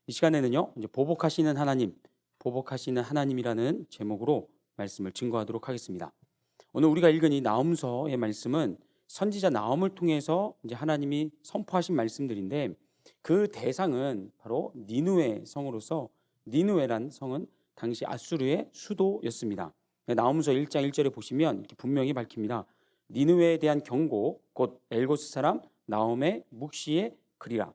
이 시간에는요, 이제 보복하시는 하나님이라는 제목으로 말씀을 증거하도록 하겠습니다. 오늘 우리가 읽은 이 나홈서의 말씀은 선지자 나홈을 통해서 이제 하나님이 선포하신 말씀들인데, 그 대상은 바로 니느웨 성으로서, 니느웨란 성은 당시 아수르의 수도였습니다. 나홈서 1장 1절에 보시면 이렇게 분명히 밝힙니다. 니느웨에 대한 경고, 곧 엘고스 사람 나홈의 묵시의 글이라.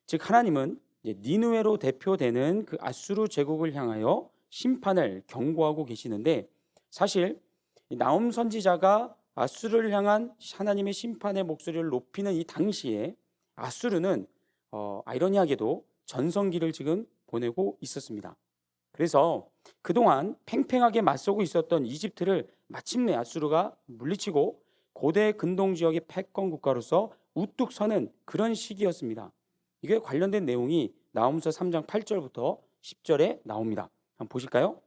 즉 하나님은 이제 니느웨로 대표되는 그 아수르 제국을 향하여 심판을 경고하고 계시는데, 사실 이 나홈 선지자가 아수르를 향한 하나님의 심판의 목소리를 높이는 이 당시에 아수르는 아이러니하게도 전성기를 지금 보내고 있었습니다. 그래서 그동안 팽팽하게 맞서고 있었던 이집트를 마침내 아수르가 물리치고 고대 근동 지역의 패권 국가로서 우뚝 서는 그런 시기였습니다. 이게 관련된 내용이 나홈서 3장 8절부터 10절에 나옵니다. 한번 보실까요?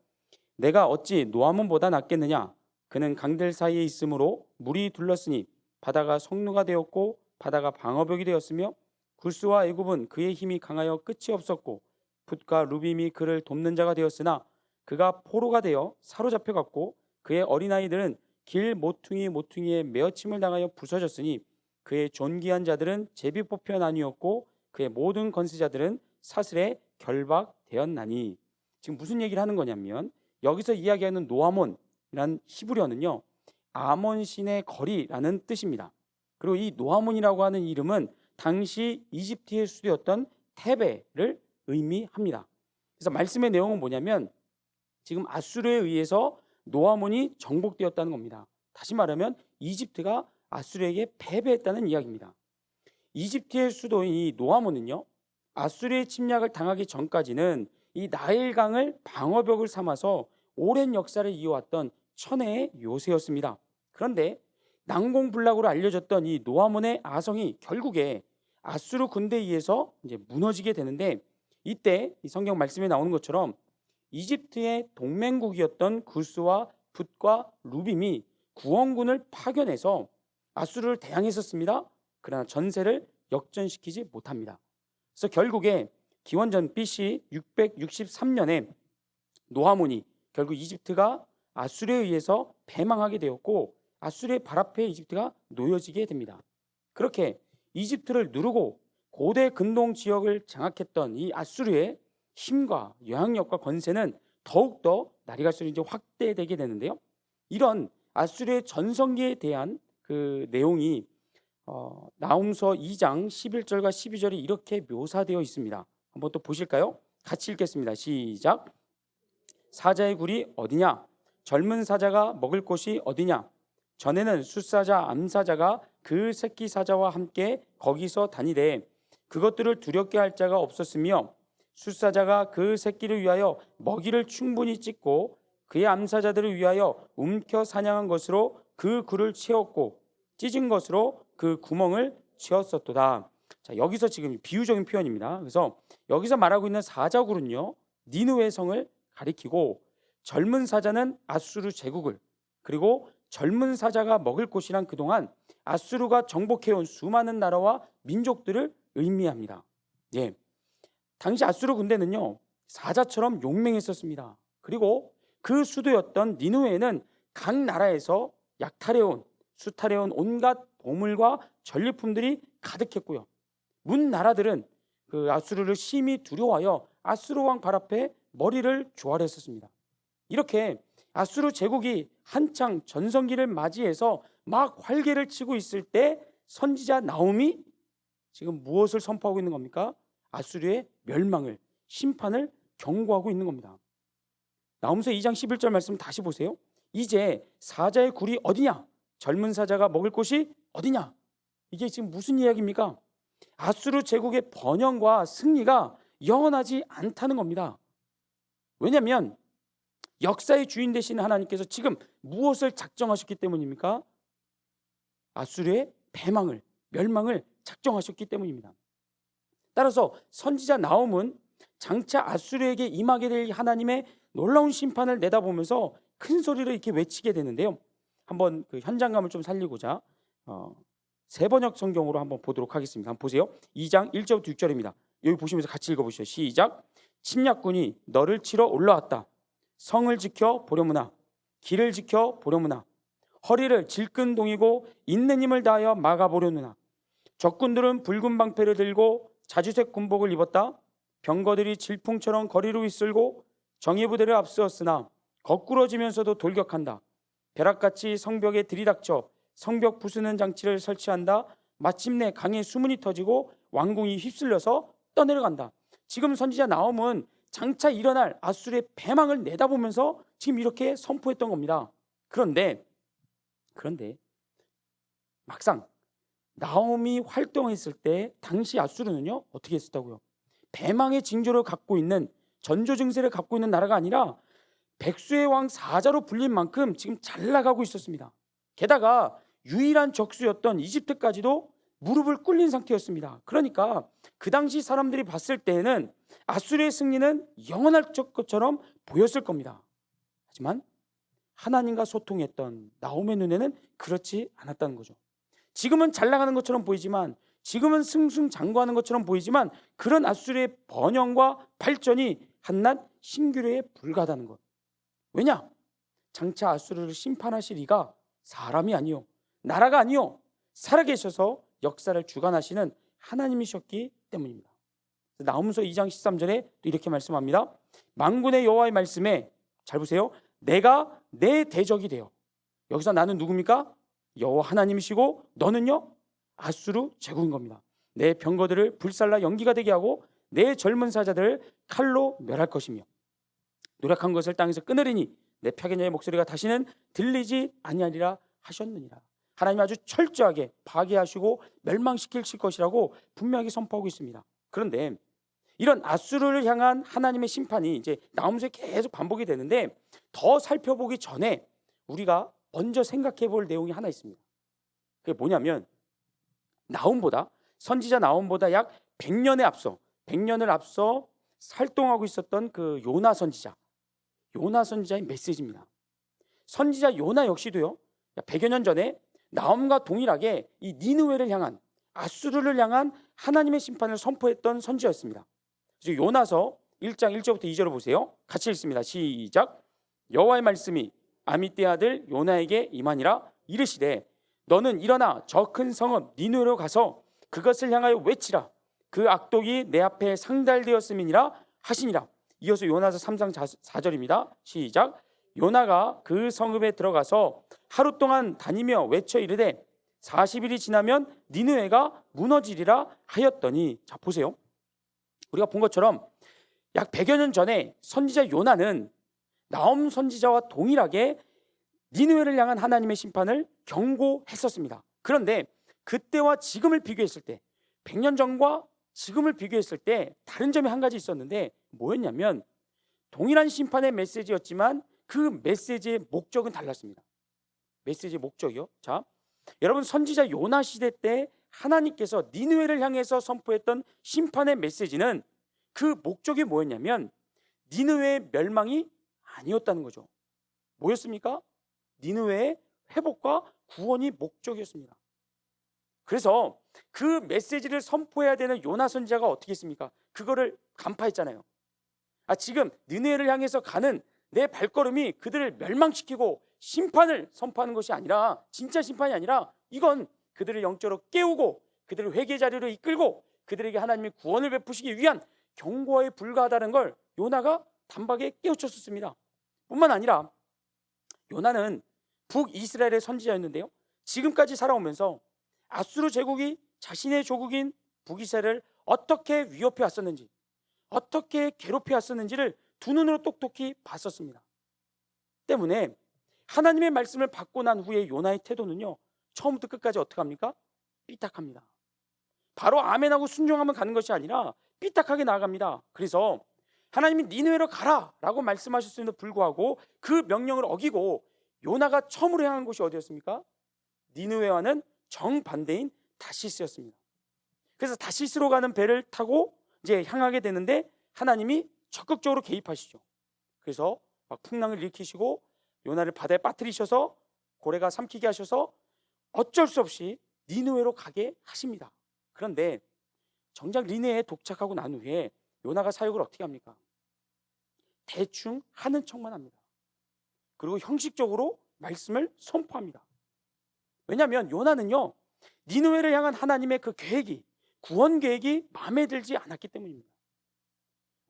내가 어찌 노아몬보다 낫겠느냐? 그는 강들 사이에 있으므로 물이 둘렀으니 바다가 성루가 되었고 바다가 방어벽이 되었으며 구스와 애굽은 그의 힘이 강하여 끝이 없었고 붓과 루빔이 그를 돕는 자가 되었으나 그가 포로가 되어 사로잡혀갔고 그의 어린아이들은 길 모퉁이에 메어침을 당하여 부서졌으니 그의 존귀한 자들은 제비 뽑혀 나뉘었고 그의 모든 건세자들은 사슬에 결박되었나니. 지금 무슨 얘기를 하는 거냐면, 여기서 이야기하는 노아몬이라는 히브리어는요, 아몬 신의 거리라는 뜻입니다. 그리고 이 노아몬이라고 하는 이름은 당시 이집트의 수도였던 테베를 의미합니다. 그래서 말씀의 내용은 뭐냐면, 지금 아수르에 의해서 노아몬이 정복되었다는 겁니다. 다시 말하면 이집트가 아수르에게 패배했다는 이야기입니다. 이집트의 수도인 이 노아몬은요, 아수르의 침략을 당하기 전까지는 이 나일강을 방어벽을 삼아서 오랜 역사를 이어왔던 천혜의 요새였습니다. 그런데 난공불락으로 알려졌던 이 노아몬의 아성이 결국에 아수르 군대에 의해서 이제 무너지게 되는데, 이때 이 성경 말씀에 나오는 것처럼 이집트의 동맹국이었던 구스와 붓과 루빔이 구원군을 파견해서 아수르를 대항했었습니다. 그러나 전세를 역전시키지 못합니다. 그래서 결국에 기원전 BC 663년에 노아몬이 결국 이집트가 아수르에 의해서 패망하게 되었고, 아수르의 발 앞에 이집트가 놓여지게 됩니다. 그렇게 이집트를 누르고 고대 근동 지역을 장악했던 이 아수르의 힘과 영향력과 권세는 더욱더 날이 갈수록 이제 확대되게 되는데요. 이런 아수르의 전성기에 대한 그 내용이 나홈서 2장 11절과 12절이 이렇게 묘사되어 있습니다. 한번 또 보실까요? 같이 읽겠습니다. 시작. 사자의 굴이 어디냐? 젊은 사자가 먹을 곳이 어디냐? 전에는 숫사자 암사자가 그 새끼 사자와 함께 거기서 다니되 그것들을 두렵게 할 자가 없었으며, 숫사자가 그 새끼를 위하여 먹이를 충분히 찢고 그의 암사자들을 위하여 움켜 사냥한 것으로 그 굴을 채웠고 찢은 것으로 그 구멍을 채웠었도다. 자, 여기서 지금 비유적인 표현입니다. 그래서 여기서 말하고 있는 사자굴은요, 니느웨 성을 가리키고, 젊은 사자는 아수르 제국을, 그리고 젊은 사자가 먹을 곳이란 그동안 아수르가 정복해온 수많은 나라와 민족들을 의미합니다. 예, 당시 아수르 군대는요, 사자처럼 용맹했었습니다. 그리고 그 수도였던 니느웨에는 각 나라에서 약탈해온, 수탈해온 온갖 보물과 전리품들이 가득했고요. 문 나라들은 그 아수르를 심히 두려워하여 아수르 왕 발 앞에 머리를 조아렸었습니다. 이렇게 아수르 제국이 한창 전성기를 맞이해서 막 활개를 치고 있을 때 선지자 나홈이 지금 무엇을 선포하고 있는 겁니까? 아수르의 멸망을, 심판을 경고하고 있는 겁니다. 나홈서 2장 11절 말씀 다시 보세요. 이제 사자의 굴이 어디냐? 젊은 사자가 먹을 곳이 어디냐? 이게 지금 무슨 이야기입니까? 아수르 제국의 번영과 승리가 영원하지 않다는 겁니다. 왜냐하면 역사의 주인 되시는 하나님께서 지금 무엇을 작정하셨기 때문입니까? 아수르의 패망을, 멸망을 작정하셨기 때문입니다. 따라서 선지자 나홈은 장차 아수르에게 임하게 될 하나님의 놀라운 심판을 내다보면서 큰 소리로 이렇게 외치게 되는데요. 한번 그 현장감을 좀 살리고자 세번역 성경으로 한번 보도록 하겠습니다. 한번 보세요. 2장 1절부터 6절입니다. 여기 보시면서 같이 읽어보시죠. 시작. 침략군이 너를 치러 올라왔다. 성을 지켜 보려무나 길을 지켜 보려무나 허리를 질끈동이고 있는 힘을 다하여 막아보려느나 적군들은 붉은 방패를 들고 자주색 군복을 입었다. 병거들이 질풍처럼 거리로 휘쓸고 정예 부대를 앞세웠으나 거꾸러지면서도 돌격한다. 벼락같이 성벽에 들이닥쳐 성벽 부수는 장치를 설치한다. 마침내 강에 수문이 터지고 왕궁이 휩쓸려서 떠내려간다. 지금 선지자 나홈은 장차 일어날 아수르의 패망을 내다보면서 지금 이렇게 선포했던 겁니다. 그런데 막상 나홈이 활동했을 때 당시 아수르는요 어떻게 했었다고요? 패망의 징조를 갖고 있는, 전조 증세를 갖고 있는 나라가 아니라 백수의 왕 사자로 불린 만큼 지금 잘 나가고 있었습니다. 게다가 유일한 적수였던 이집트까지도 무릎을 꿇린 상태였습니다. 그러니까 그 당시 사람들이 봤을 때에는 아수르의 승리는 영원할 것처럼 보였을 겁니다. 하지만 하나님과 소통했던 나홈의 눈에는 그렇지 않았다는 거죠. 지금은 잘 나가는 것처럼 보이지만, 지금은 승승장구하는 것처럼 보이지만, 그런 아수르의 번영과 발전이 한낱 신기루에 불과하다는 것. 왜냐? 장차 아수르를 심판하실 이가 사람이 아니요 나라가 아니요 살아계셔서 역사를 주관하시는 하나님이셨기 때문입니다. 나홈서 2장 13절에 또 이렇게 말씀합니다. 만군의 여호와의 말씀에, 잘 보세요, 내가 내 대적이 되어, 여기서 나는 누굽니까? 여호와 하나님이시고 너는요 아수르 제국인 겁니다. 내 병거들을 불살라 연기가 되게 하고 내 젊은 사자들을 칼로 멸할 것이며 노력한 것을 땅에서 끊으리니 내 표견자의 목소리가 다시는 들리지 아니하리라 하셨느니라. 하나님 아주 철저하게 파괴하시고 멸망시킬 것이라고 분명하게 선포하고 있습니다. 그런데 이런 아수르를 향한 하나님의 심판이 이제 나홈서에 계속 반복이 되는데, 더 살펴보기 전에 우리가 먼저 생각해 볼 내용이 하나 있습니다. 그게 뭐냐면, 선지자 나홈보다 약 100년을 앞서 활동하고 있었던 그 요나 선지자의 메시지입니다. 선지자 요나 역시도요 100여 년 전에 나홈과 동일하게 이 니느웨를 향한, 아수르를 향한 하나님의 심판을 선포했던 선지자였습니다. 그래서 요나서 1장 1절부터 2절을 보세요. 같이 읽습니다. 시작. 여호와의 말씀이 아미떼 아들 요나에게 임하니라. 이르시되 너는 일어나 저 큰 성읍 니느웨로 가서 그것을 향하여 외치라. 그 악독이 내 앞에 상달되었음이니라 하시니라. 이어서 요나서 3장 4절입니다. 시작. 요나가 그 성읍에 들어가서 하루 동안 다니며 외쳐 이르되 40일이 지나면 니느웨가 무너지리라 하였더니, 자 보세요, 우리가 본 것처럼 약 100여 년 전에 선지자 요나는 나홈 선지자와 동일하게 니느웨를 향한 하나님의 심판을 경고했었습니다. 그런데 그때와 지금을 비교했을 때, 100년 전과 지금을 비교했을 때 다른 점이 한 가지 있었는데, 뭐였냐면 동일한 심판의 메시지였지만 그 메시지의 목적은 달랐습니다. 메시지의 목적이요. 자, 여러분, 선지자 요나 시대 때 하나님께서 니느웨를 향해서 선포했던 심판의 메시지는 그 목적이 뭐였냐면 니느웨의 멸망이 아니었다는 거죠. 뭐였습니까? 니느웨의 회복과 구원이 목적이었습니다. 그래서 그 메시지를 선포해야 되는 요나 선지자가 어떻게 했습니까? 그거를 간파했잖아요. 지금 니느웨를 향해서 가는 내 발걸음이 그들을 멸망시키고 심판을 선포하는 것이 아니라, 진짜 심판이 아니라, 이건 그들을 영적으로 깨우고 그들을 회개 자리로 이끌고 그들에게 하나님의 구원을 베푸시기 위한 경고에 불과하다는 걸 요나가 단박에 깨우쳤었습니다. 뿐만 아니라 요나는 북이스라엘의 선지자였는데요, 지금까지 살아오면서 아수르 제국이 자신의 조국인 북이스라엘을 어떻게 위협해 왔었는지, 어떻게 괴롭혀 왔었는지를 두 눈으로 똑똑히 봤었습니다. 때문에 하나님의 말씀을 받고 난 후에 요나의 태도는요, 처음부터 끝까지 어떻게 합니까? 삐딱합니다. 바로 아멘하고 순종하면 가는 것이 아니라 삐딱하게 나아갑니다. 그래서 하나님이 니느웨로 가라 라고 말씀하셨음에도 불구하고 그 명령을 어기고 요나가 처음으로 향한 곳이 어디였습니까? 니느웨와는 정반대인 다시스였습니다. 그래서 다시스로 가는 배를 타고 이제 향하게 되는데 하나님이 적극적으로 개입하시죠. 그래서 막 풍랑을 일으키시고 요나를 바다에 빠뜨리셔서 고래가 삼키게 하셔서 어쩔 수 없이 니느웨로 가게 하십니다. 그런데 정작 니네에 도착하고 난 후에 요나가 사역을 어떻게 합니까? 대충 하는 척만 합니다. 그리고 형식적으로 말씀을 선포합니다. 왜냐하면 요나는요, 니느웨를 향한 하나님의 그 계획이, 구원 계획이 마음에 들지 않았기 때문입니다.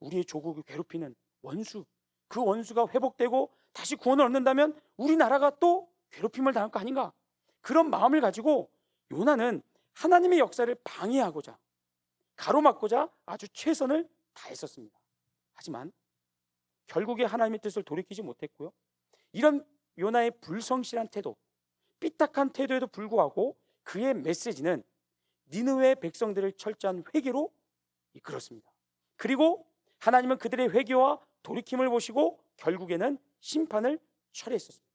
우리의 조국을 괴롭히는 원수, 그 원수가 회복되고 다시 구원을 얻는다면 우리나라가 또 괴롭힘을 당할 거 아닌가? 그런 마음을 가지고 요나는 하나님의 역사를 방해하고자, 가로막고자 아주 최선을 다했었습니다. 하지만 결국에 하나님의 뜻을 돌이키지 못했고요, 이런 요나의 불성실한 태도, 삐딱한 태도에도 불구하고 그의 메시지는 니느웨 백성들을 철저한 회개로 이끌었습니다. 그리고 하나님은 그들의 회개와 돌이킴을 보시고 결국에는 심판을 철회했었습니다.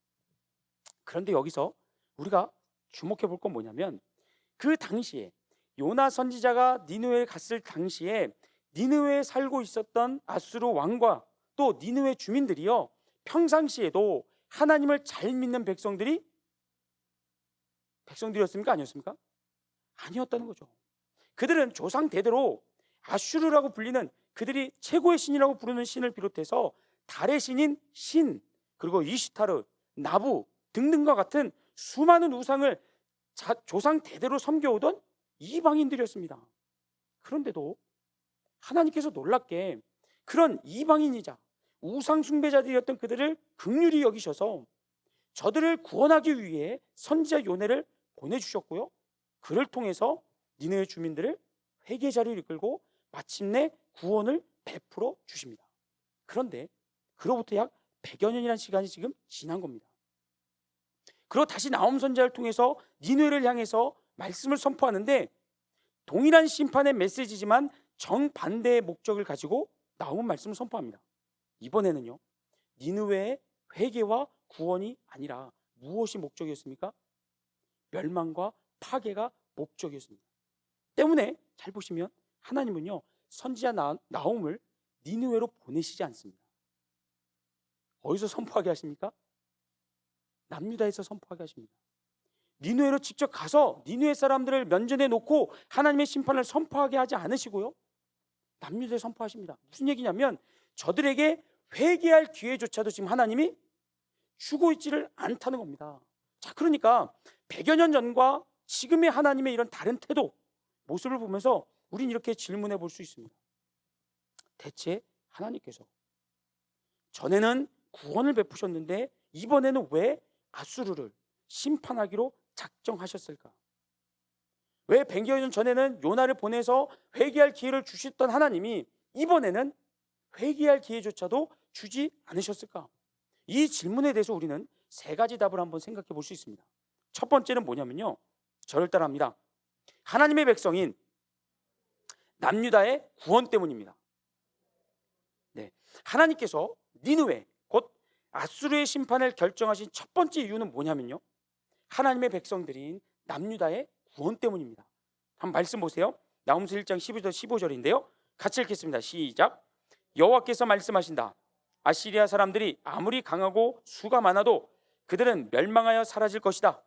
그런데 여기서 우리가 주목해 볼 건 뭐냐면, 그 당시에 요나 선지자가 니느웨에 갔을 당시에 니느웨에 살고 있었던 아수르 왕과 또 니느웨 주민들이요, 평상시에도 하나님을 잘 믿는 백성들이었습니까? 아니었습니까? 아니었다는 거죠. 그들은 조상 대대로 아슈르라고 불리는, 그들이 최고의 신이라고 부르는 신을 비롯해서 달의 신인 신, 그리고 이슈타르, 나부 등등과 같은 수많은 우상을 조상 대대로 섬겨오던 이방인들이었습니다. 그런데도 하나님께서 놀랍게 그런 이방인이자 우상 숭배자들이었던 그들을 긍휼히 여기셔서 저들을 구원하기 위해 선지자 요나를 보내주셨고요, 그를 통해서 니느웨 주민들을 회개 자리를 이끌고 마침내 구원을 베풀어 주십니다. 그런데 그로부터 약 100여 년이라는 시간이 지금 지난 겁니다. 그리고 다시 나홈 선지자를 통해서 니느웨를 향해서 말씀을 선포하는데, 동일한 심판의 메시지지만 정반대의 목적을 가지고 나홈은 말씀을 선포합니다. 이번에는요, 니느웨의 회개와 구원이 아니라 무엇이 목적이었습니까? 멸망과 파괴가 목적이었습니다. 때문에 잘 보시면 하나님은요, 선지자 나홈을 니느웨로 보내시지 않습니다. 어디서 선포하게 하십니까? 남유다에서 선포하게 하십니다. 니느웨로 직접 가서 니느웨 사람들을 면전에 놓고 하나님의 심판을 선포하게 하지 않으시고요, 남유다에 선포하십니다. 무슨 얘기냐면 저들에게 회개할 기회조차도 지금 하나님이 주고 있지를 않다는 겁니다. 자, 그러니까 100여 년 전과 지금의 하나님의 이런 다른 태도, 모습을 보면서 우린 이렇게 질문해 볼 수 있습니다. 대체 하나님께서 전에는 구원을 베푸셨는데 이번에는 왜 아수르를 심판하기로 작정하셨을까? 왜 100여 년 전에는 요나를 보내서 회개할 기회를 주셨던 하나님이 이번에는 회개할 기회조차도 주지 않으셨을까? 이 질문에 대해서 우리는 세 가지 답을 한번 생각해 볼 수 있습니다. 첫 번째는 뭐냐면요, 저를 따라합니다. 하나님의 백성인 남유다의 구원 때문입니다. 네, 하나님께서 니느웨 곧 아수르의 심판을 결정하신 첫 번째 이유는 뭐냐면요, 하나님의 백성들인 남유다의 구원 때문입니다. 한번 말씀 보세요. 나홈서 1장 12절 15절인데요 같이 읽겠습니다. 시작. 여호와께서 말씀하신다. 아시리아 사람들이 아무리 강하고 수가 많아도 그들은 멸망하여 사라질 것이다.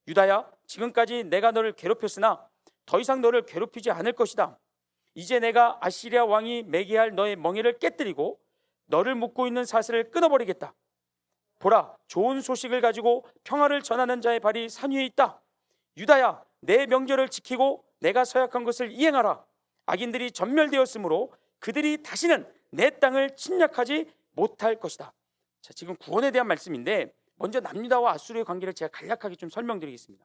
유다야, 지금까지 내가 너를 괴롭혔으나 더 이상 너를 괴롭히지 않을 것이다. 이제 내가 아시리아 왕이 매게 할 너의 멍에를 깨뜨리고 너를 묶고 있는 사슬을 끊어버리겠다. 보라, 좋은 소식을 가지고 평화를 전하는 자의 발이 산 위에 있다. 유다야, 내 명절을 지키고 내가 서약한 것을 이행하라. 악인들이 전멸되었으므로 그들이 다시는 내 땅을 침략하지 못할 것이다. 자, 지금 구원에 대한 말씀인데 먼저 남유다와 아수르의 관계를 제가 간략하게 좀 설명드리겠습니다.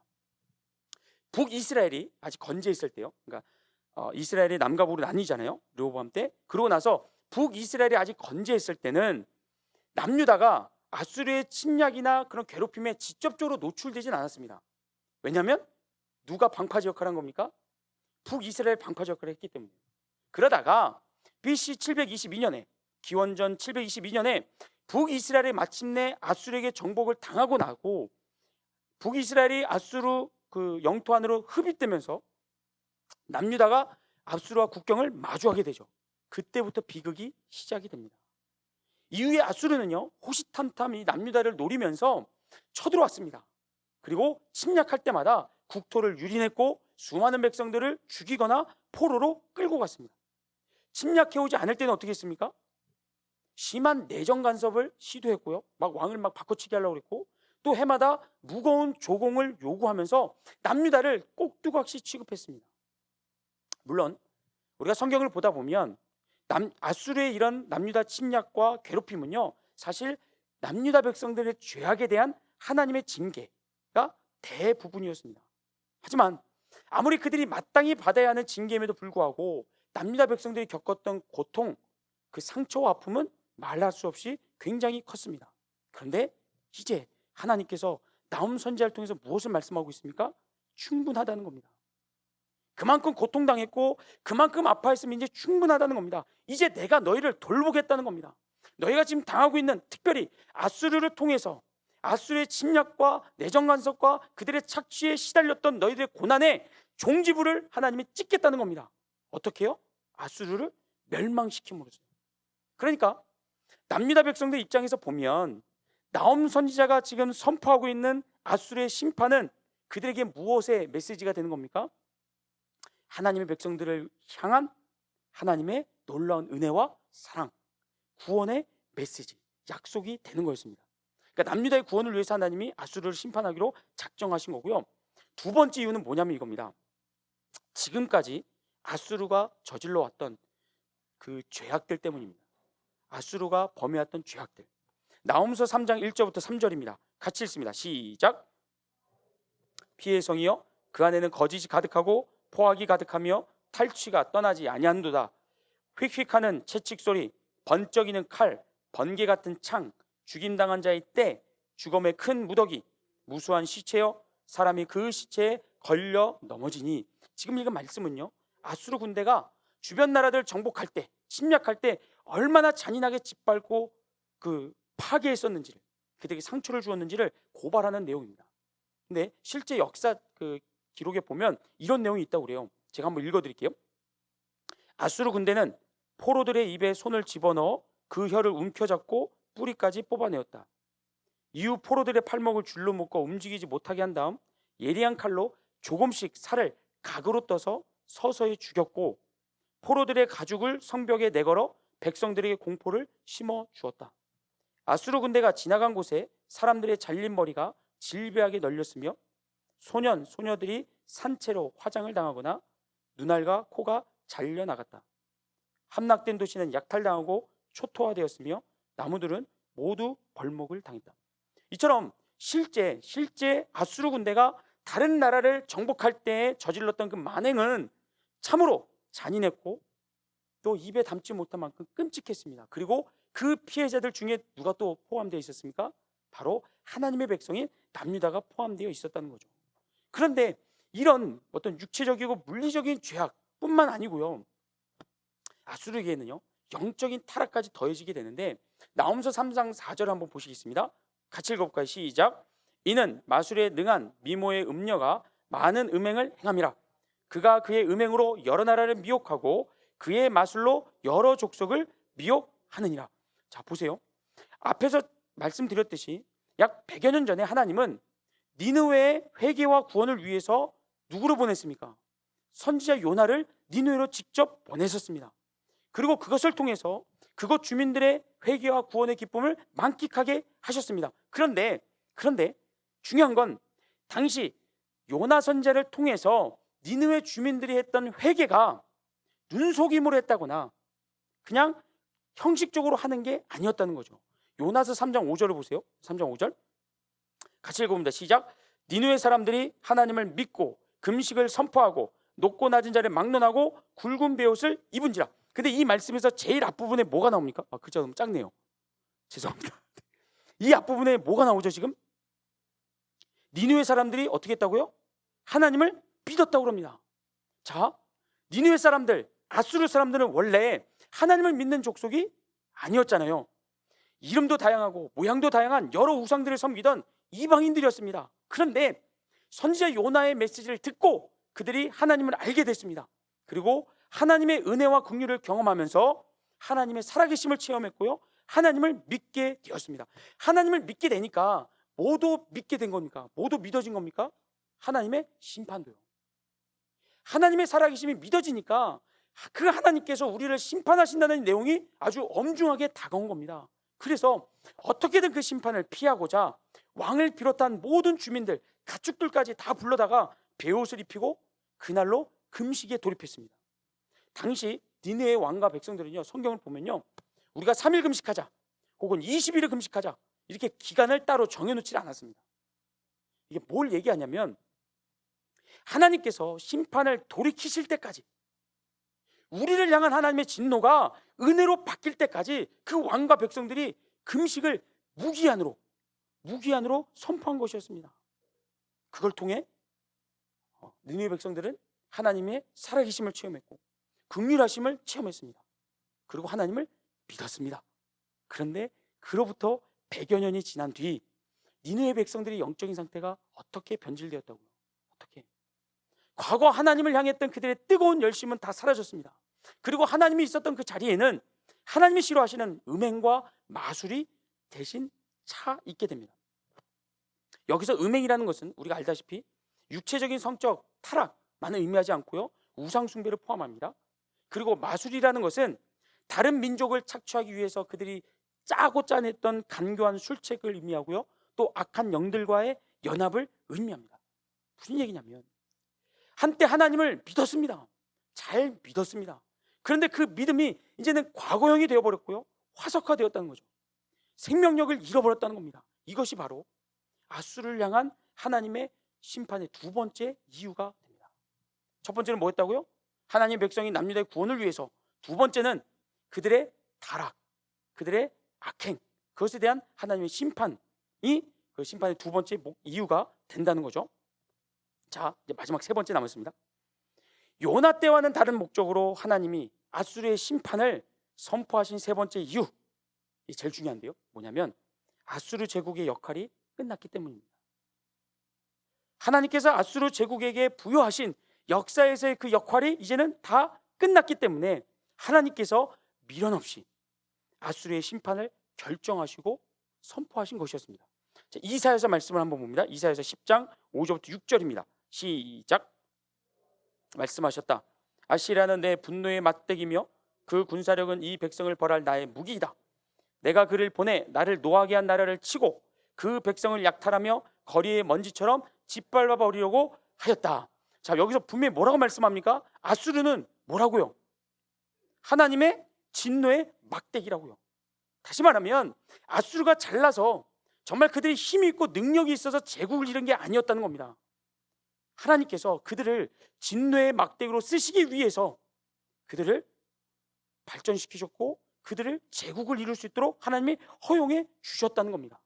북이스라엘이 아직 건재했을 때요, 그러니까 이스라엘이 남과 북으로 나뉘잖아요, 르호보암 때. 그러고 나서 북이스라엘이 아직 건재했을 때는 남유다가 아수르의 침략이나 그런 괴롭힘에 직접적으로 노출되진 않았습니다. 왜냐하면 누가 방파제 역할을 한 겁니까? 북이스라엘 방파제 역할을 했기 때문에. 그러다가 BC 722년에 기원전 722년에 북이스라엘이 마침내 아수르에게 정복을 당하고 나고 북이스라엘이 아수르 그 영토 안으로 흡입되면서 남유다가 아수르와 국경을 마주하게 되죠. 그때부터 비극이 시작이 됩니다. 이후에 아수르는요, 호시탐탐 이 남유다를 노리면서 쳐들어왔습니다. 그리고 침략할 때마다 국토를 유린했고 수많은 백성들을 죽이거나 포로로 끌고 갔습니다. 침략해오지 않을 때는 어떻게 했습니까? 심한 내정 간섭을 시도했고요. 막 왕을 막 바꿔치기 하려고 그랬고, 또 해마다 무거운 조공을 요구하면서 남유다를 꼭두각시 취급했습니다. 물론 우리가 성경을 보다 보면 아수르의 이런 남유다 침략과 괴롭힘은요, 사실 남유다 백성들의 죄악에 대한 하나님의 징계가 대부분이었습니다. 하지만 아무리 그들이 마땅히 받아야 하는 징계임에도 불구하고 남유다 백성들이 겪었던 고통, 그 상처와 아픔은 말할 수 없이 굉장히 컸습니다. 그런데 이제 하나님께서 나훔 선지자를 통해서 무엇을 말씀하고 있습니까? 충분하다는 겁니다. 그만큼 고통당했고 그만큼 아파했으면 이제 충분하다는 겁니다. 이제 내가 너희를 돌보겠다는 겁니다. 너희가 지금 당하고 있는, 특별히 아수르를 통해서 아수르의 침략과 내정 간섭과 그들의 착취에 시달렸던 너희들의 고난에 종지부를 하나님이 찍겠다는 겁니다. 어떻게 해요? 아수르를 멸망시킴으로써. 그러니까 남유다 백성들 입장에서 보면 나홈 선지자가 지금 선포하고 있는 아수르의 심판은 그들에게 무엇의 메시지가 되는 겁니까? 하나님의 백성들을 향한 하나님의 놀라운 은혜와 사랑, 구원의 메시지, 약속이 되는 거였습니다. 그러니까 남유다의 구원을 위해서 하나님이 아수르를 심판하기로 작정하신 거고요. 두 번째 이유는 뭐냐면 이겁니다. 지금까지 아수르가 저질러 왔던 그 죄악들 때문입니다. 아수르가 범해왔던 죄악들. 나홈서 3장 1절부터 3절입니다. 같이 읽습니다. 시작. 피의 성이여, 그 안에는 거짓이 가득하고 포악이 가득하며 탈취가 떠나지 아니한도다. 휙휙하는 채찍소리, 번쩍이는 칼, 번개 같은 창, 죽임당한 자의 때, 죽음의 큰 무더기, 무수한 시체여, 사람이 그 시체에 걸려 넘어지니. 지금 읽은 말씀은요, 아수르 군대가 주변 나라들 정복할 때, 침략할 때 얼마나 잔인하게 짓밟고 그 파괴했었는지를, 그들에게 상처를 주었는지를 고발하는 내용입니다. 근데 실제 역사 그 기록에 보면 이런 내용이 있다고 그래요. 제가 한번 읽어드릴게요. 아수르 군대는 포로들의 입에 손을 집어넣어 그 혀를 움켜잡고 뿌리까지 뽑아내었다. 이후 포로들의 팔목을 줄로 묶어 움직이지 못하게 한 다음 예리한 칼로 조금씩 살을 각으로 떠서 서서히 죽였고, 포로들의 가죽을 성벽에 내걸어 백성들에게 공포를 심어 주었다. 아수르 군대가 지나간 곳에 사람들의 잘린 머리가 질비하게 널렸으며 소년, 소녀들이 산채로 화장을 당하거나 눈알과 코가 잘려나갔다. 함락된 도시는 약탈당하고 초토화되었으며 나무들은 모두 벌목을 당했다. 이처럼 실제 아수르 군대가 다른 나라를 정복할 때 저질렀던 그 만행은 참으로 잔인했고 또 입에 담지 못한 만큼 끔찍했습니다. 그리고 그 피해자들 중에 누가 또 포함되어 있었습니까? 바로 하나님의 백성인 남유다가 포함되어 있었다는 거죠. 그런데 이런 어떤 육체적이고 물리적인 죄악뿐만 아니고요, 아수르에게는요 영적인 타락까지 더해지게 되는데, 나홈서 3장 4절 한번 보시겠습니다. 같이 읽어볼까요? 시작. 이는 마술에 능한 미모의 음녀가 많은 음행을 행함이라. 그가 그의 음행으로 여러 나라를 미혹하고 그의 마술로 여러 족속을 미혹하느니라. 자, 보세요. 앞에서 말씀드렸듯이 약 100여 년 전에 하나님은 니느웨의 회개와 구원을 위해서 누구로 보냈습니까? 선지자 요나를 니느웨로 직접 보내셨습니다. 그리고 그것을 통해서 그곳 주민들의 회개와 구원의 기쁨을 만끽하게 하셨습니다. 그런데 중요한 건 당시 요나 선지자를 통해서 니느웨 주민들이 했던 회개가 눈속임으로 했다거나 그냥 형식적으로 하는 게 아니었다는 거죠. 요나서 3장 5절을 보세요. 3장 5절 같이 읽어봅니다. 시작. 니느웨 사람들이 하나님을 믿고 금식을 선포하고 높고 낮은 자를 막론하고 굵은 베옷을 입은지라. 근데 이 말씀에서 제일 앞부분에 뭐가 나옵니까? 글자가 너무 작네요. 죄송합니다. 이 앞부분에 뭐가 나오죠 지금? 니느웨 사람들이 어떻게 했다고요? 하나님을 믿었다고 합니다. 자, 니느웨 사람들, 아수르 사람들은 원래 하나님을 믿는 족속이 아니었잖아요. 이름도 다양하고 모양도 다양한 여러 우상들을 섬기던 이방인들이었습니다. 그런데 선지자 요나의 메시지를 듣고 그들이 하나님을 알게 됐습니다. 그리고 하나님의 은혜와 긍휼을 경험하면서 하나님의 살아계심을 체험했고요, 하나님을 믿게 되었습니다. 하나님을 믿게 되니까 모두 믿게 된 겁니까? 모두 믿어진 겁니까? 하나님의 심판도요. 하나님의 살아계심이 믿어지니까 그 하나님께서 우리를 심판하신다는 내용이 아주 엄중하게 다가온 겁니다. 그래서 어떻게든 그 심판을 피하고자 왕을 비롯한 모든 주민들, 가축들까지 다 불러다가 베옷을 입히고 그날로 금식에 돌입했습니다. 당시 니느웨의 왕과 백성들은요, 성경을 보면요, 우리가 3일 금식하자 혹은 20일을 금식하자 이렇게 기간을 따로 정해놓지 않았습니다. 이게 뭘 얘기하냐면 하나님께서 심판을 돌이키실 때까지, 우리를 향한 하나님의 진노가 은혜로 바뀔 때까지 그 왕과 백성들이 금식을 무기한으로 선포한 것이었습니다. 그걸 통해 니느웨 백성들은 하나님의 살아계심을 체험했고 긍휼하심을 체험했습니다. 그리고 하나님을 믿었습니다. 그런데 그로부터 100여 년이 지난 뒤 니느웨 백성들의 영적인 상태가 어떻게 변질되었다고요? 어떻게? 과거 하나님을 향했던 그들의 뜨거운 열심은 다 사라졌습니다. 그리고 하나님이 있었던 그 자리에는 하나님이 싫어하시는 음행과 마술이 대신 차 있게 됩니다. 여기서 음행이라는 것은 우리가 알다시피 육체적인 성적 타락만은 의미하지 않고요, 우상 숭배를 포함합니다. 그리고 마술이라는 것은 다른 민족을 착취하기 위해서 그들이 짜고 짜냈던 간교한 술책을 의미하고요, 또 악한 영들과의 연합을 의미합니다. 무슨 얘기냐면 한때 하나님을 믿었습니다. 잘 믿었습니다. 그런데 그 믿음이 이제는 과거형이 되어버렸고요, 화석화되었다는 거죠. 생명력을 잃어버렸다는 겁니다. 이것이 바로 아수르를 향한 하나님의 심판의 두 번째 이유가 됩니다. 첫 번째는 뭐였다고요? 하나님 백성이 남유다의 구원을 위해서. 두 번째는 그들의 타락, 그들의 악행, 그것에 대한 하나님의 심판이 그 심판의 두 번째 이유가 된다는 거죠. 자, 이제 마지막 세 번째 남았습니다. 요나 때와는 다른 목적으로 하나님이 아수르의 심판을 선포하신 세 번째 이유, 이 제일 중요한데요, 뭐냐면 아수르 제국의 역할이 끝났기 때문입니다. 하나님께서 아수르 제국에게 부여하신 역사에서의 그 역할이 이제는 다 끝났기 때문에 하나님께서 미련 없이 아수르의 심판을 결정하시고 선포하신 것이었습니다. 자, 이사야서 말씀을 한번 봅니다. 이사야서 10장 5절부터 6절입니다. 시작. 말씀하셨다. 아시리아는 내 분노의 막대기며 그 군사력은 이 백성을 벌할 나의 무기이다. 내가 그를 보내 나를 노하게 한 나라를 치고 그 백성을 약탈하며 거리의 먼지처럼 짓밟아 버리려고 하였다. 자, 여기서 분명히 뭐라고 말씀합니까? 아수르는 뭐라고요? 하나님의 진노의 막대기라고요. 다시 말하면 아수르가 잘나서 정말 그들이 힘이 있고 능력이 있어서 제국을 이룬 게 아니었다는 겁니다. 하나님께서 그들을 진노의 막대기로 쓰시기 위해서 그들을 발전시키셨고 그들을 제국을 이룰 수 있도록 하나님이 허용해 주셨다는 겁니다.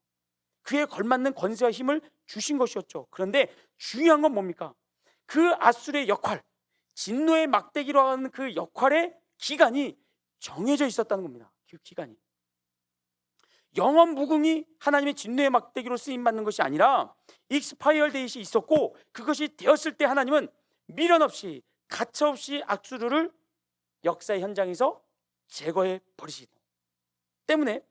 그에 걸맞는 권세와 힘을 주신 것이었죠. 그런데 중요한 건 뭡니까? 그 아수르의 역할, 진노의 막대기로 하는 그 역할의 기간이 정해져 있었다는 겁니다. 그 기간이 영원 무궁이 하나님의 진노의 막대기로 쓰임받는 것이 아니라 익스파이어 데이시 있었고, 그것이 되었을 때 하나님은 미련 없이 가차없이 아수르를 역사의 현장에서 제거해 버리시기 때문에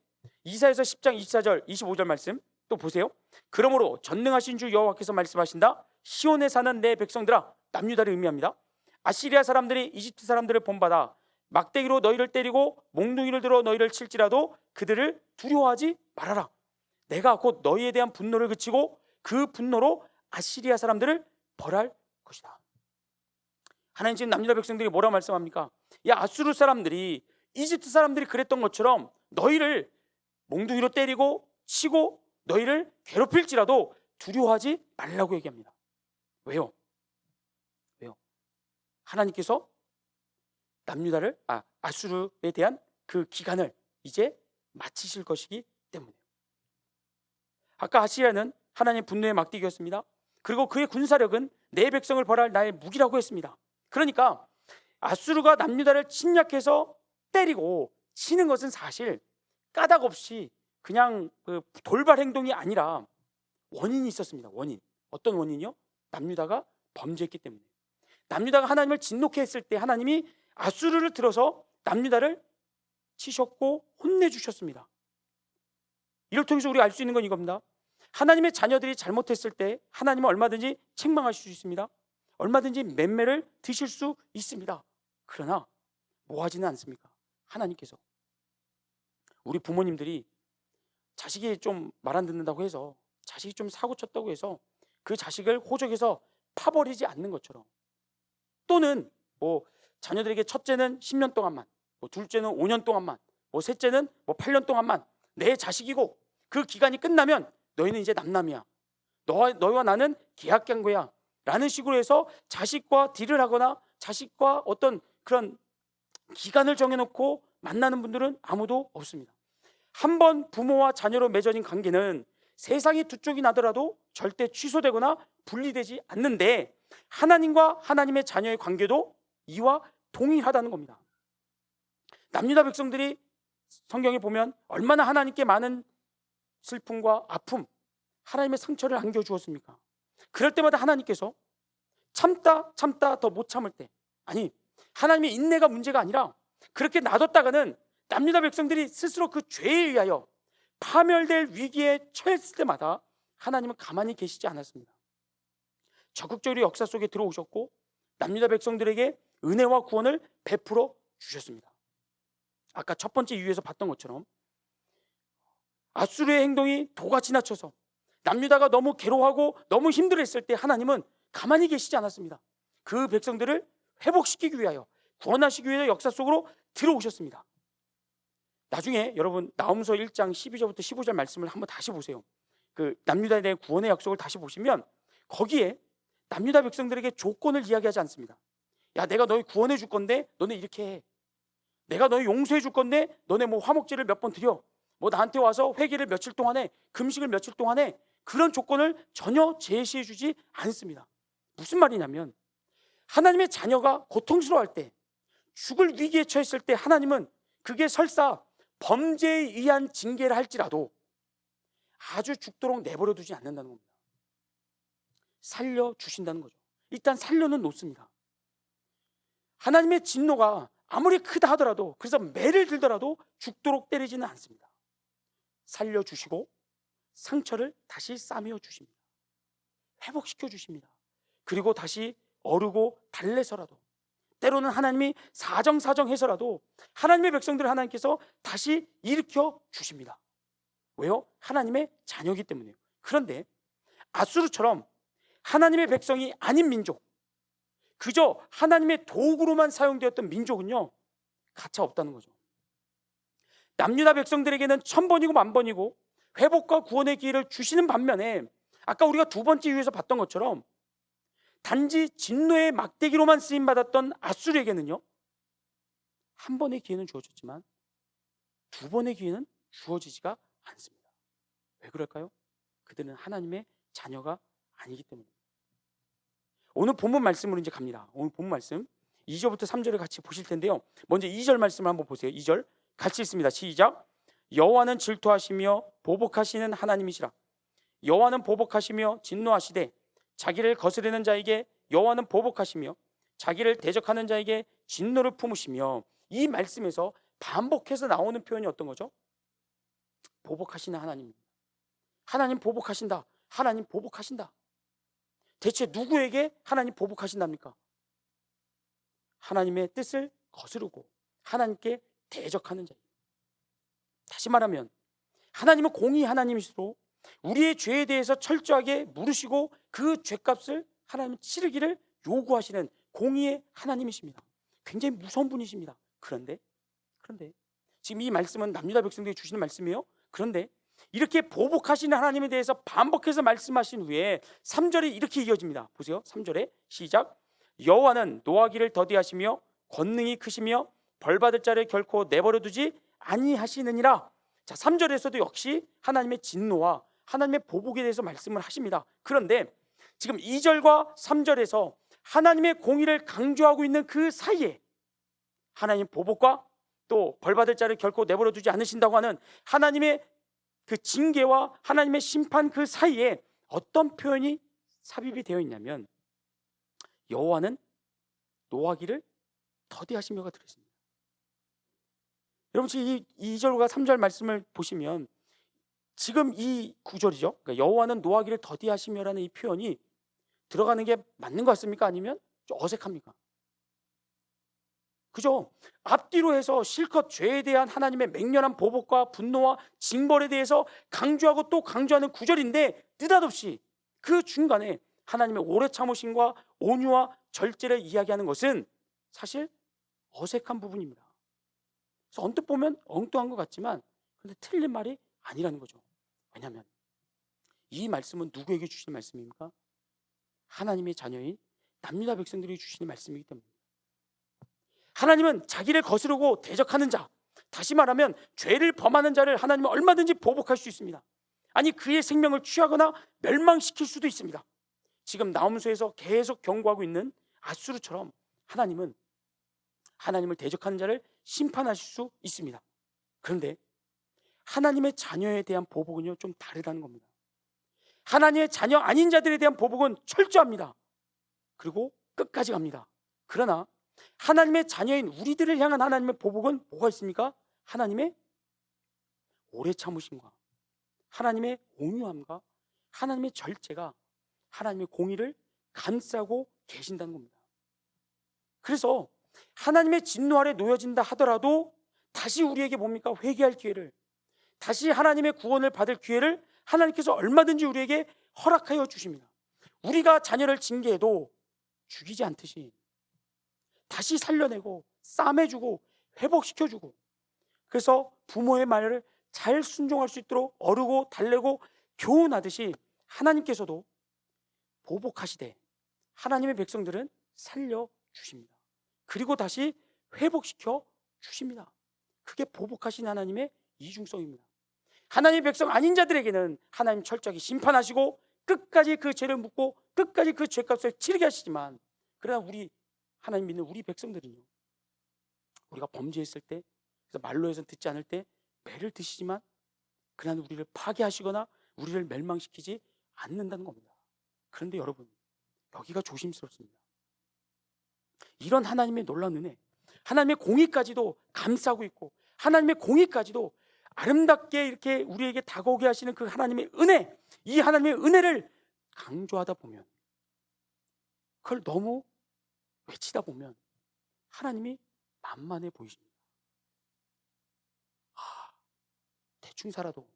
이사야서 10장 24절 25절 말씀 또 보세요. 그러므로 전능하신 주 여호와께서 말씀하신다. 시온에 사는 내 백성들아, 남유다를 의미합니다. 아시리아 사람들이 이집트 사람들을 본받아 막대기로 너희를 때리고 몽둥이를 들어 너희를 칠지라도 그들을 두려워하지 말아라. 내가 곧 너희에 대한 분노를 그치고 그 분노로 아시리아 사람들을 벌할 것이다. 하나님 지금 남유다 백성들이 뭐라고 말씀합니까? 야, 아수르 사람들이 이집트 사람들이 그랬던 것처럼 너희를 몽둥이로 때리고 치고 너희를 괴롭힐지라도 두려워하지 말라고 얘기합니다. 왜요? 하나님께서 남유다를 아수르에 대한 그 기간을 이제 마치실 것이기 때문에. 아까 아시리아는 하나님의 분노의 막대기였습니다. 그리고 그의 군사력은 내 백성을 벌할 나의 무기라고 했습니다. 그러니까 아수르가 남유다를 침략해서 때리고 치는 것은 사실 까닭 없이 그냥 그 돌발 행동이 아니라 원인이 있었습니다. 원인. 어떤 원인이요? 남유다가 범죄했기 때문에. 남유다가 하나님을 진노케 했을 때 하나님이 아수르를 들어서 남유다를 치셨고 혼내주셨습니다. 이를 통해서 우리가 알 수 있는 건 이겁니다. 하나님의 자녀들이 잘못했을 때 하나님은 얼마든지 책망하실 수 있습니다. 얼마든지 맴매를 드실 수 있습니다. 그러나 뭐 하지는 않습니까? 하나님께서. 우리 부모님들이 자식이 좀 말 안 듣는다고 해서, 자식이 좀 사고 쳤다고 해서 그 자식을 호적에서 파버리지 않는 것처럼, 또는 뭐 자녀들에게 첫째는 10년 동안만, 뭐 둘째는 5년 동안만, 뭐 셋째는 뭐 8년 동안만 내 자식이고 그 기간이 끝나면 너희는 이제 남남이야, 너희와 나는 계약 관계야 라는 식으로 해서 자식과 딜을 하거나 자식과 어떤 그런 기간을 정해놓고 만나는 분들은 아무도 없습니다. 한번 부모와 자녀로 맺어진 관계는 세상이 두 쪽이 나더라도 절대 취소되거나 분리되지 않는데, 하나님과 하나님의 자녀의 관계도 이와 동일하다는 겁니다. 남유다 백성들이 성경에 보면 얼마나 하나님께 많은 슬픔과 아픔, 하나님의 상처를 안겨주었습니까? 그럴 때마다 하나님께서 참다 더 못 참을 때, 아니 하나님의 인내가 문제가 아니라 그렇게 놔뒀다가는 남유다 백성들이 스스로 그 죄에 의하여 파멸될 위기에 처했을 때마다 하나님은 가만히 계시지 않았습니다. 적극적으로 역사 속에 들어오셨고 남유다 백성들에게 은혜와 구원을 베풀어 주셨습니다. 아까 첫 번째 이유에서 봤던 것처럼 아수르의 행동이 도가 지나쳐서 남유다가 너무 괴로워하고 너무 힘들어했을 때 하나님은 가만히 계시지 않았습니다. 그 백성들을 회복시키기 위하여, 구원하시기 위하여 역사 속으로 들어오셨습니다. 나중에 여러분 나홈서 1장 12절부터 15절 말씀을 한번 다시 보세요. 그 남유다에 대한 구원의 약속을 다시 보시면 거기에 남유다 백성들에게 조건을 이야기하지 않습니다. 야, 내가 너희 구원해 줄 건데 너네 이렇게 해. 내가 너희 용서해 줄 건데 너네 뭐 화목제를 몇 번 드려. 뭐 나한테 와서 회개를 며칠 동안 해. 금식을 며칠 동안 해. 그런 조건을 전혀 제시해 주지 않습니다. 무슨 말이냐면 하나님의 자녀가 고통스러워할 때, 죽을 위기에 처했을 때 하나님은 그게 설사 범죄에 의한 징계를 할지라도 아주 죽도록 내버려 두지 않는다는 겁니다. 살려주신다는 거죠. 일단 살려는 놓습니다. 하나님의 진노가 아무리 크다 하더라도, 그래서 매를 들더라도 죽도록 때리지는 않습니다. 살려주시고 상처를 다시 싸매어 주십니다. 회복시켜 주십니다. 그리고 다시 어르고 달래서라도, 때로는 하나님이 사정해서라도 하나님의 백성들을 하나님께서 다시 일으켜 주십니다. 왜요? 하나님의 자녀이기 때문에요. 그런데 아수르처럼 하나님의 백성이 아닌 민족, 그저 하나님의 도구로만 사용되었던 민족은요, 가차 없다는 거죠. 남유다 백성들에게는 1000번이고 1000번이고 회복과 구원의 기회를 주시는 반면에, 아까 우리가 두 번째 이유에서 봤던 것처럼 단지 진노의 막대기로만 쓰임받았던 아수르에게는요, 한 번의 기회는 주어졌지만 두 번의 기회는 주어지지가 않습니다. 왜 그럴까요? 그들은 하나님의 자녀가 아니기 때문입니다. 오늘 본문 말씀으로 이제 갑니다. 오늘 본문 말씀 2절부터 3절을 같이 보실 텐데요, 먼저 2절 말씀을 한번 보세요. 2절 같이 읽습니다. 시작. 여호와는 질투하시며 보복하시는 하나님이시라. 여호와는 보복하시며 진노하시되 자기를 거스르는 자에게 여호와는 보복하시며 자기를 대적하는 자에게 진노를 품으시며. 이 말씀에서 반복해서 나오는 표현이 어떤 거죠? 보복하시는 하나님입니다. 하나님 보복하신다. 하나님 보복하신다. 대체 누구에게 하나님 보복하신답니까? 하나님의 뜻을 거스르고 하나님께 대적하는 자예요. 다시 말하면 하나님은 공의 하나님이시로 우리의 죄에 대해서 철저하게 물으시고 그 죄값을 하나님은 치르기를 요구하시는 공의의 하나님이십니다. 굉장히 무서운 분이십니다. 그런데 지금 이 말씀은 남유다 백성들이 주시는 말씀이에요. 그런데 이렇게 보복하시는 하나님에 대해서 반복해서 말씀하신 후에 3절이 이렇게 이어집니다. 보세요. 3절에 시작. 여호와는 노하기를 더디하시며 권능이 크시며 벌받을 자를 결코 내버려 두지 아니하시느니라. 자, 3절에서도 역시 하나님의 진노와 하나님의 보복에 대해서 말씀을 하십니다. 그런데 지금 2절과 3절에서 하나님의 공의를 강조하고 있는 그 사이에 하나님 보복과 또 벌받을 자를 결코 내버려 두지 않으신다고 하는 하나님의 그 징계와 하나님의 심판 그 사이에 어떤 표현이 삽입이 되어 있냐면, 여호와는 노하기를 더디하시며가 들었습니다. 여러분 지금 이 2절과 3절 말씀을 보시면 지금 이 구절이죠. 그러니까 여호와는 노하기를 더디하시며라는 이 표현이 들어가는 게 맞는 것 같습니까? 아니면 좀 어색합니까? 그죠? 앞뒤로 해서 실컷 죄에 대한 하나님의 맹렬한 보복과 분노와 징벌에 대해서 강조하고 또 강조하는 구절인데, 느닷없이 그 중간에 하나님의 오래 참으심과 온유와 절제를 이야기하는 것은 사실 어색한 부분입니다. 그래서 언뜻 보면 엉뚱한 것 같지만 근데 틀린 말이 아니라는 거죠. 왜냐하면 이 말씀은 누구에게 주시는 말씀입니까? 하나님의 자녀인 남유다 백성들에게 주시는 말씀이기 때문입니다. 하나님은 자기를 거스르고 대적하는 자, 다시 말하면 죄를 범하는 자를 하나님은 얼마든지 보복할 수 있습니다. 아니, 그의 생명을 취하거나 멸망시킬 수도 있습니다. 지금 나홈서에서 계속 경고하고 있는 아수르처럼 하나님은 하나님을 대적하는 자를 심판하실 수 있습니다. 그런데 하나님의 자녀에 대한 보복은요, 좀 다르다는 겁니다. 하나님의 자녀 아닌 자들에 대한 보복은 철저합니다. 그리고 끝까지 갑니다. 그러나 하나님의 자녀인 우리들을 향한 하나님의 보복은 뭐가 있습니까? 하나님의 오래 참으심과 하나님의 온유함과 하나님의 절제가 하나님의 공의를 감싸고 계신다는 겁니다. 그래서 하나님의 진노 아래 놓여진다 하더라도 다시 우리에게 뭡니까? 회개할 기회를, 다시 하나님의 구원을 받을 기회를 하나님께서 얼마든지 우리에게 허락하여 주십니다. 우리가 자녀를 징계해도 죽이지 않듯이 다시 살려내고 싸매주고 회복시켜주고, 그래서 부모의 말을 잘 순종할 수 있도록 어르고 달래고 교훈하듯이 하나님께서도 보복하시되 하나님의 백성들은 살려주십니다. 그리고 다시 회복시켜 주십니다. 그게 보복하신 하나님의 이중성입니다. 하나님의 백성 아닌 자들에게는 하나님 철저하게 심판하시고 끝까지 그 죄를 묻고 끝까지 그 죄값을 치르게 하시지만, 그러나 우리 하나님 믿는 우리 백성들은요, 우리가 범죄했을 때, 그래서 말로 해서 듣지 않을 때 매를 드시지만 그러나 우리를 파괴하시거나 우리를 멸망시키지 않는다는 겁니다. 그런데 여러분, 여기가 조심스럽습니다. 이런 하나님의 놀라운 은혜, 하나님의 공의까지도 감싸고 있고 하나님의 공의까지도 아름답게 이렇게 우리에게 다가오게 하시는 그 하나님의 은혜, 이 하나님의 은혜를 강조하다 보면, 그걸 너무 외치다 보면 하나님이 만만해 보이십니다. 대충 살아도,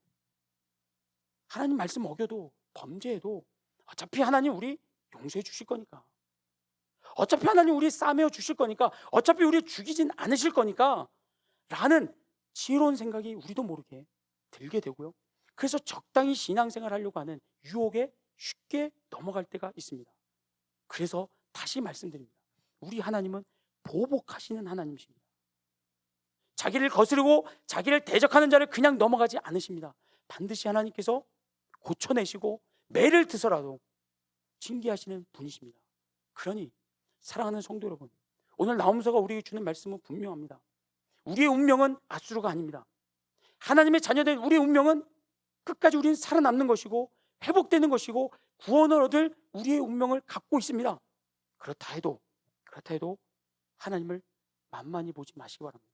하나님 말씀 어겨도, 범죄해도 어차피 하나님 우리 용서해 주실 거니까, 어차피 하나님 우리 싸매어 주실 거니까, 어차피 우리 죽이진 않으실 거니까 라는 지혜로운 생각이 우리도 모르게 들게 되고요, 그래서 적당히 신앙생활 하려고 하는 유혹에 쉽게 넘어갈 때가 있습니다. 그래서 다시 말씀드립니다. 우리 하나님은 보복하시는 하나님이십니다. 자기를 거스르고 자기를 대적하는 자를 그냥 넘어가지 않으십니다. 반드시 하나님께서 고쳐내시고 매를 드서라도 징계하시는 분이십니다. 그러니 사랑하는 성도 여러분, 오늘 나홈서가 우리에게 주는 말씀은 분명합니다. 우리의 운명은 아수르가 아닙니다. 하나님의 자녀된 우리의 운명은 끝까지 우리는 살아남는 것이고 회복되는 것이고 구원을 얻을 우리의 운명을 갖고 있습니다. 그렇다 해도 하나님을 만만히 보지 마시기 바랍니다.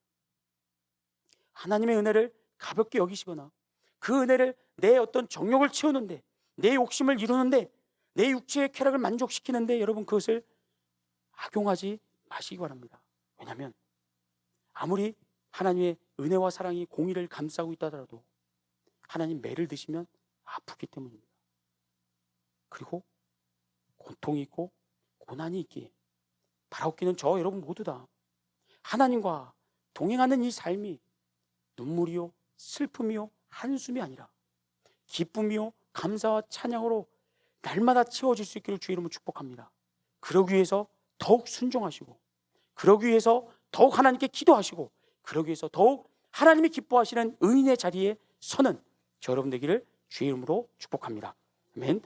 하나님의 은혜를 가볍게 여기시거나 그 은혜를 내 어떤 정욕을 채우는데, 내 욕심을 이루는데, 내 육체의 쾌락을 만족시키는데 여러분 그것을 악용하지 마시기 바랍니다. 왜냐하면 아무리 하나님의 은혜와 사랑이 공의를 감싸고 있다 하더라도 하나님 매를 드시면 아프기 때문입니다. 그리고 고통이 있고 고난이 있기에 바라옵기는 저 여러분 모두 다 하나님과 동행하는 이 삶이 눈물이요 슬픔이요 한숨이 아니라 기쁨이요 감사와 찬양으로 날마다 채워질 수 있기를 주의 이름으로 축복합니다. 그러기 위해서 더욱 순종하시고, 그러기 위해서 더욱 하나님께 기도하시고, 그러기 위해서 더욱 하나님이 기뻐하시는 의인의 자리에 서는 저 여러분 되기를 주의 이름으로 축복합니다. 아멘.